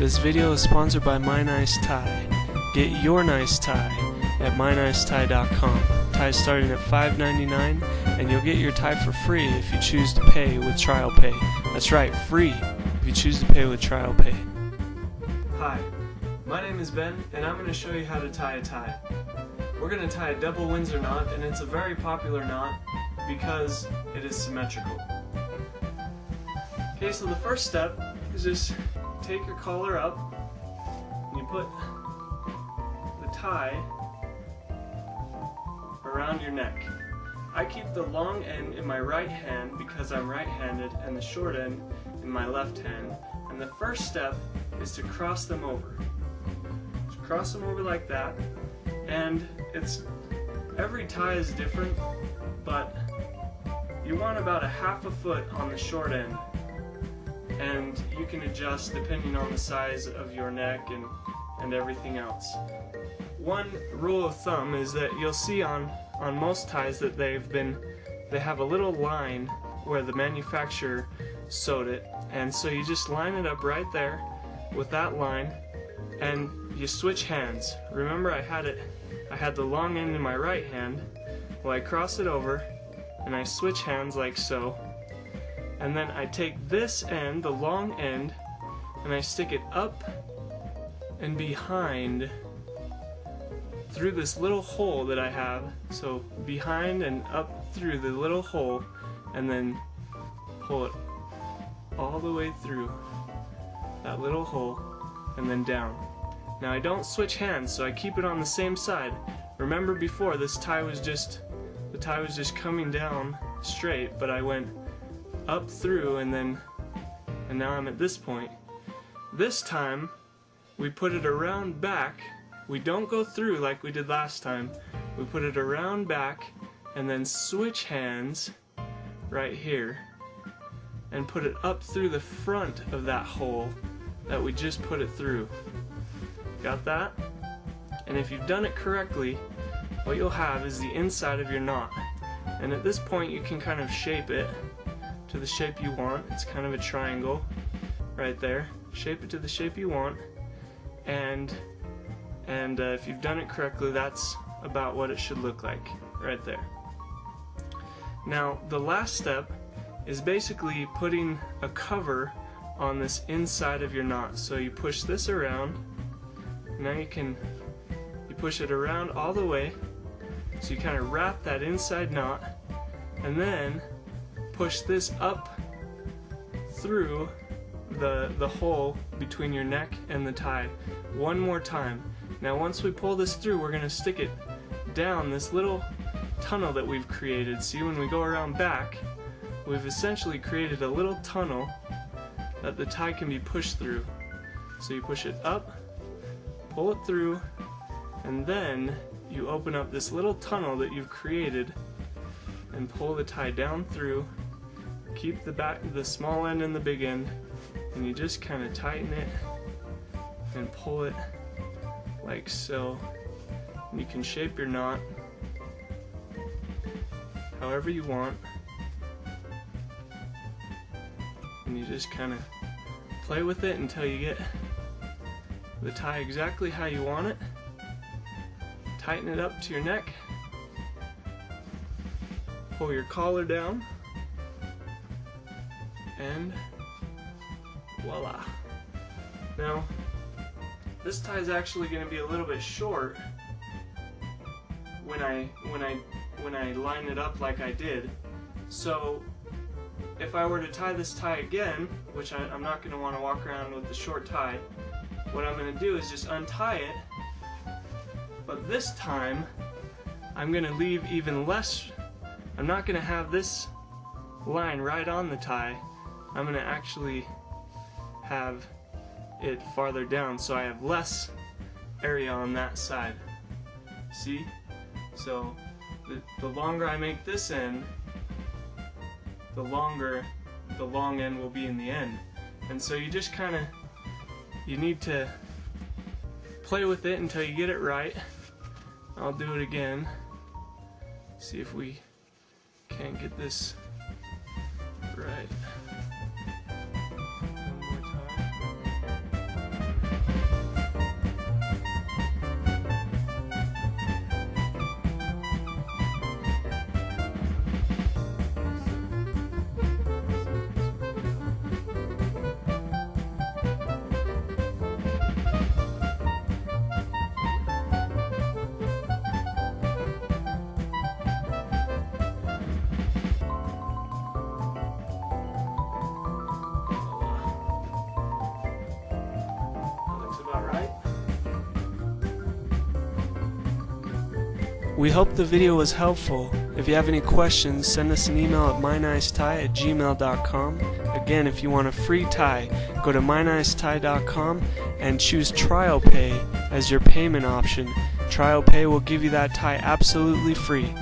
This video is sponsored by My Nice Tie. Get your nice tie at mynicetie.com. Ties starting at $5.99, and you'll get your tie for free if you choose to pay with trial pay. That's right, free if you choose to pay with trial pay. Hi, my name is Ben, and I'm going to show you how to tie a tie. We're going to tie a double Windsor knot, and it's a very popular knot because it is symmetrical. Okay, so the first step is just take your collar up, and you put the tie around your neck. I keep the long end in my right hand because I'm right-handed, and the short end in my left hand. And the first step is to cross them over. So cross them over like that, and every tie is different, but you want about a half a foot on the short end, and you can adjust depending on the size of your neck and everything else. One rule of thumb is that you'll see on most ties that they have a little line where the manufacturer sewed it, and so you just line it up right there with that line, and you switch hands. Remember, I had the long end in my right hand. Well, I cross it over and I switch hands like so, and then I take this end, the long end, and I stick it up and behind through this little hole that I have. So behind and up through the little hole, and then pull it all the way through that little hole and then down. Now I don't switch hands, so I keep it on the same side. Remember before, the tie was just coming down straight, but I went up through and now I'm at this point. This time we put it around back. We don't go through like we did last time. We put it around back and then switch hands right here and put it up through the front of that hole that we just put it through. Got that? And if you've done it correctly, what you'll have is the inside of your knot. And at this point you can kind of shape it to the shape you want. It's kind of a triangle right there. Shape it to the shape you want, and if you've done it correctly, that's about what it should look like right there. Now the last step is basically putting a cover on this inside of your knot. So you push this around. Now you push it around all the way, so you kind of wrap that inside knot, and then push this up through the hole between your neck and the tie one more time. Now once we pull this through, we're going to stick it down this little tunnel that we've created. See, when we go around back, we've essentially created a little tunnel that the tie can be pushed through. So you push it up, pull it through, and then you open up this little tunnel that you've created and pull the tie down through. Keep the small end and the big end, and you just kind of tighten it and pull it like so. And you can shape your knot however you want, and you just kind of play with it until you get the tie exactly how you want it. Tighten it up to your neck, pull your collar down, and voila. Now this tie is actually going to be a little bit short when I line it up like I did. So if I were to tie this tie again, which I'm not going to want to walk around with the short tie, what I'm going to do is just untie it, but this time I'm going to leave even less. I'm not going to have this line right on the tie. I'm going to actually have it farther down, so I have less area on that side. See? So the longer I make this end, the longer the long end will be in the end. And so you just kind of, you need to play with it until you get it right. I'll do it again. See if we can't get this right. One more time. We hope the video was helpful. If you have any questions, send us an email at mynicetie@gmail.com. Again, if you want a free tie, go to mynicetie.com and choose Trial Pay as your payment option. Trial Pay will give you that tie absolutely free.